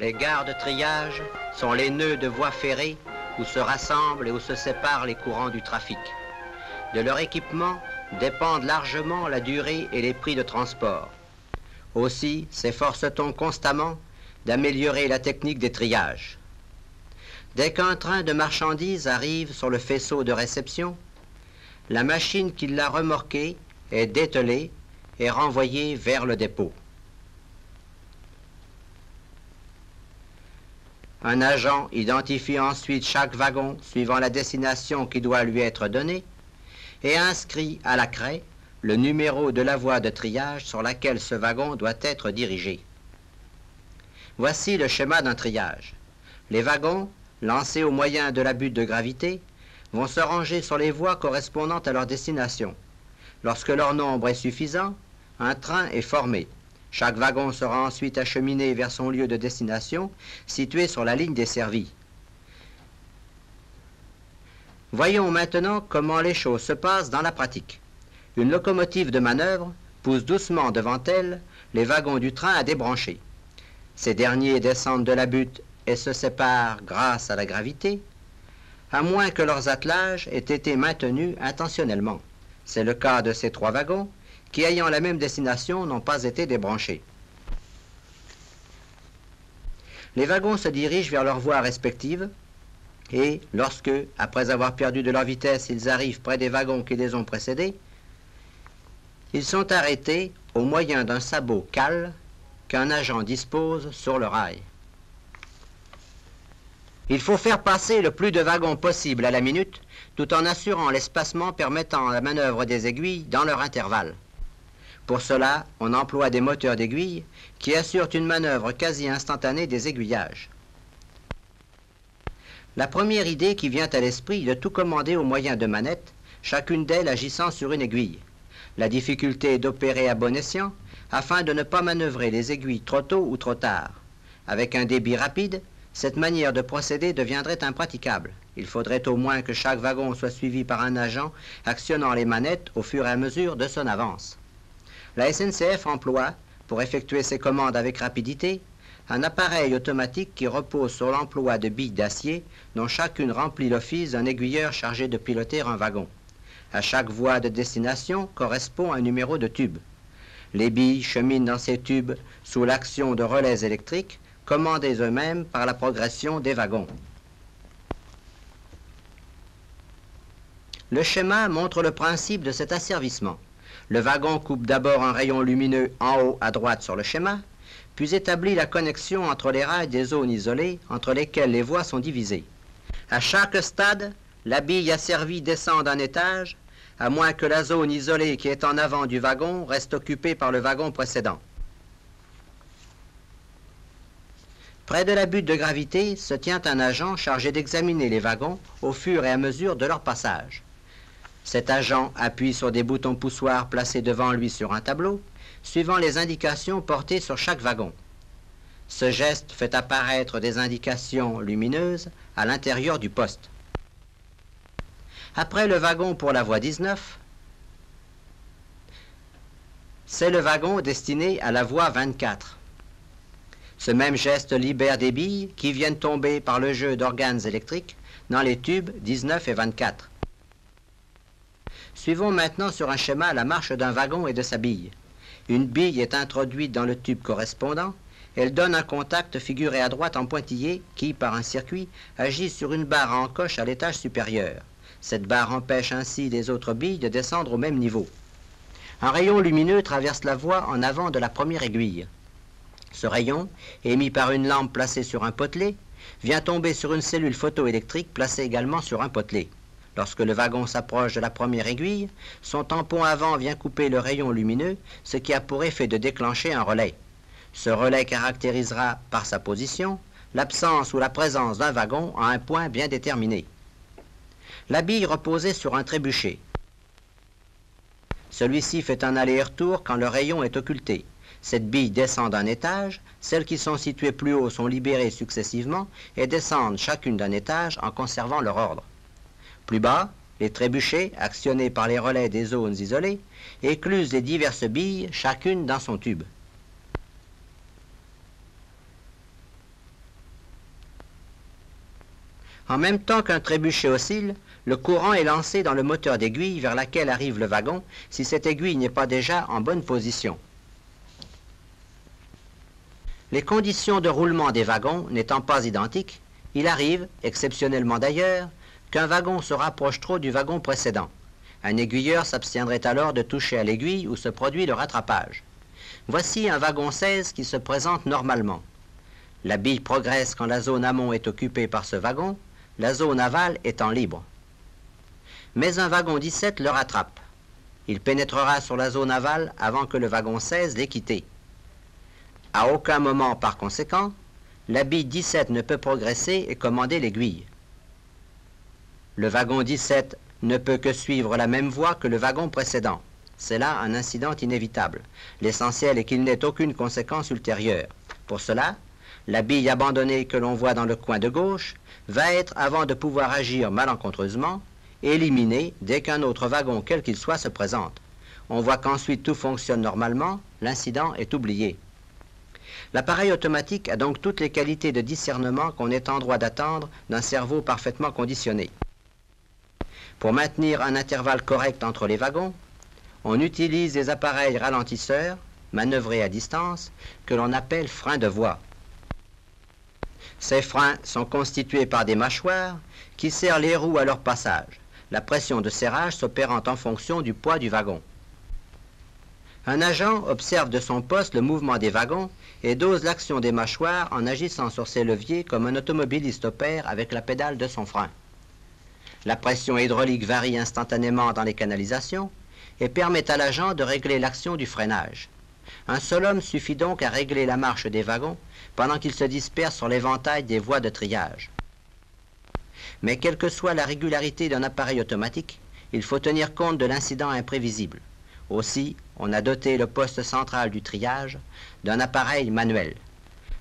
Les gares de triage sont les nœuds de voies ferrées où se rassemblent et où se séparent les courants du trafic. De leur équipement dépendent largement la durée et les prix de transport. Aussi s'efforce-t-on constamment d'améliorer la technique des triages. Dès qu'un train de marchandises arrive sur le faisceau de réception, la machine qui l'a remorqué est dételée et renvoyée vers le dépôt. Un agent identifie ensuite chaque wagon suivant la destination qui doit lui être donnée et inscrit à la craie le numéro de la voie de triage sur laquelle ce wagon doit être dirigé. Voici le schéma d'un triage. Les wagons, lancés au moyen de la butte de gravité, vont se ranger sur les voies correspondant à leur destination. Lorsque leur nombre est suffisant, un train est formé. Chaque wagon sera ensuite acheminé vers son lieu de destination, situé sur la ligne desservie. Voyons maintenant comment les choses se passent dans la pratique. Une locomotive de manœuvre pousse doucement devant elle les wagons du train à débrancher. Ces derniers descendent de la butte et se séparent grâce à la gravité, à moins que leurs attelages aient été maintenus intentionnellement. C'est le cas de ces trois wagons qui, ayant la même destination, n'ont pas été débranchés. Les wagons se dirigent vers leurs voies respectives et, lorsque, après avoir perdu de leur vitesse, ils arrivent près des wagons qui les ont précédés, ils sont arrêtés au moyen d'un sabot cale qu'un agent dispose sur le rail. Il faut faire passer le plus de wagons possible à la minute, tout en assurant l'espacement permettant la manœuvre des aiguilles dans leur intervalle. Pour cela, on emploie des moteurs d'aiguilles qui assurent une manœuvre quasi instantanée des aiguillages. La première idée qui vient à l'esprit est de tout commander au moyen de manettes, chacune d'elles agissant sur une aiguille. La difficulté est d'opérer à bon escient afin de ne pas manœuvrer les aiguilles trop tôt ou trop tard. Avec un débit rapide, cette manière de procéder deviendrait impraticable. Il faudrait au moins que chaque wagon soit suivi par un agent actionnant les manettes au fur et à mesure de son avance. La SNCF emploie, pour effectuer ses commandes avec rapidité, un appareil automatique qui repose sur l'emploi de billes d'acier dont chacune remplit l'office d'un aiguilleur chargé de piloter un wagon. À chaque voie de destination correspond un numéro de tube. Les billes cheminent dans ces tubes sous l'action de relais électriques commandés eux-mêmes par la progression des wagons. Le schéma montre le principe de cet asservissement. Le wagon coupe d'abord un rayon lumineux en haut à droite sur le schéma, puis établit la connexion entre les rails des zones isolées entre lesquelles les voies sont divisées. À chaque stade, la bille asservie descend d'un étage, à moins que la zone isolée qui est en avant du wagon reste occupée par le wagon précédent. Près de la butte de gravité se tient un agent chargé d'examiner les wagons au fur et à mesure de leur passage. Cet agent appuie sur des boutons poussoirs placés devant lui sur un tableau, suivant les indications portées sur chaque wagon. Ce geste fait apparaître des indications lumineuses à l'intérieur du poste. Après le wagon pour la voie 19, c'est le wagon destiné à la voie 24. Ce même geste libère des billes qui viennent tomber par le jeu d'organes électriques dans les tubes 19 et 24. Suivons maintenant sur un schéma la marche d'un wagon et de sa bille. Une bille est introduite dans le tube correspondant. Elle donne un contact figuré à droite en pointillé qui, par un circuit, agit sur une barre en coche à l'étage supérieur. Cette barre empêche ainsi les autres billes de descendre au même niveau. Un rayon lumineux traverse la voie en avant de la première aiguille. Ce rayon, émis par une lampe placée sur un potelet, vient tomber sur une cellule photoélectrique placée également sur un potelet. Lorsque le wagon s'approche de la première aiguille, son tampon avant vient couper le rayon lumineux, ce qui a pour effet de déclencher un relais. Ce relais caractérisera par sa position l'absence ou la présence d'un wagon à un point bien déterminé. La bille reposait sur un trébuchet. Celui-ci fait un aller-retour quand le rayon est occulté. Cette bille descend d'un étage, celles qui sont situées plus haut sont libérées successivement et descendent chacune d'un étage en conservant leur ordre. Plus bas, les trébuchets, actionnés par les relais des zones isolées, éclusent les diverses billes, chacune dans son tube. En même temps qu'un trébuchet oscille, le courant est lancé dans le moteur d'aiguille vers laquelle arrive le wagon si cette aiguille n'est pas déjà en bonne position. Les conditions de roulement des wagons n'étant pas identiques, il arrive, exceptionnellement d'ailleurs, qu'un wagon se rapproche trop du wagon précédent. Un aiguilleur s'abstiendrait alors de toucher à l'aiguille où se produit le rattrapage. Voici un wagon 16 qui se présente normalement. La bille progresse quand la zone amont est occupée par ce wagon, la zone aval étant libre. Mais un wagon 17 le rattrape. Il pénétrera sur la zone aval avant que le wagon 16 l'ait quitté. À aucun moment, par conséquent, la bille 17 ne peut progresser et commander l'aiguille. Le wagon 17 ne peut que suivre la même voie que le wagon précédent. C'est là un incident inévitable. L'essentiel est qu'il n'ait aucune conséquence ultérieure. Pour cela, la bille abandonnée que l'on voit dans le coin de gauche va être, avant de pouvoir agir malencontreusement, éliminée dès qu'un autre wagon, quel qu'il soit, se présente. On voit qu'ensuite tout fonctionne normalement, l'incident est oublié. L'appareil automatique a donc toutes les qualités de discernement qu'on est en droit d'attendre d'un cerveau parfaitement conditionné. Pour maintenir un intervalle correct entre les wagons, on utilise des appareils ralentisseurs, manœuvrés à distance, que l'on appelle freins de voie. Ces freins sont constitués par des mâchoires qui serrent les roues à leur passage, la pression de serrage s'opérant en fonction du poids du wagon. Un agent observe de son poste le mouvement des wagons et dose l'action des mâchoires en agissant sur ces leviers comme un automobiliste opère avec la pédale de son frein. La pression hydraulique varie instantanément dans les canalisations et permet à l'agent de régler l'action du freinage. Un seul homme suffit donc à régler la marche des wagons pendant qu'ils se dispersent sur l'éventail des voies de triage. Mais quelle que soit la régularité d'un appareil automatique, il faut tenir compte de l'incident imprévisible. Aussi, on a doté le poste central du triage d'un appareil manuel.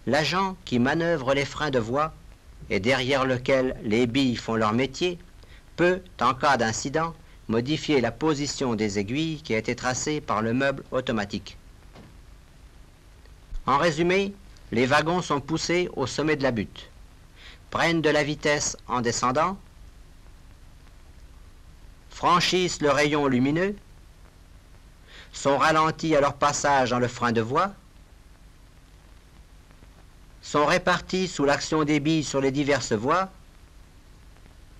L'agent qui manœuvre les freins de voie et derrière lequel les billes font leur métier peut, en cas d'incident, modifier la position des aiguilles qui a été tracée par le meuble automatique. En résumé, les wagons sont poussés au sommet de la butte, prennent de la vitesse en descendant, franchissent le rayon lumineux, sont ralentis à leur passage dans le frein de voie, sont répartis sous l'action des billes sur les diverses voies,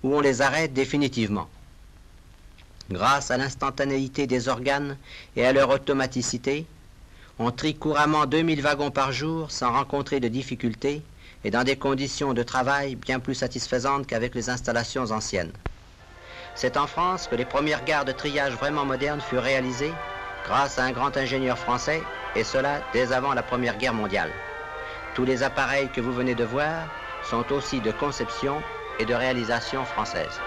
où on les arrête définitivement. Grâce à l'instantanéité des organes et à leur automaticité, on trie couramment 2000 wagons par jour sans rencontrer de difficultés et dans des conditions de travail bien plus satisfaisantes qu'avec les installations anciennes. C'est en France que les premières gares de triage vraiment modernes furent réalisées grâce à un grand ingénieur français, et cela dès avant la Première Guerre mondiale. Tous les appareils que vous venez de voir sont aussi de conception et de réalisation française.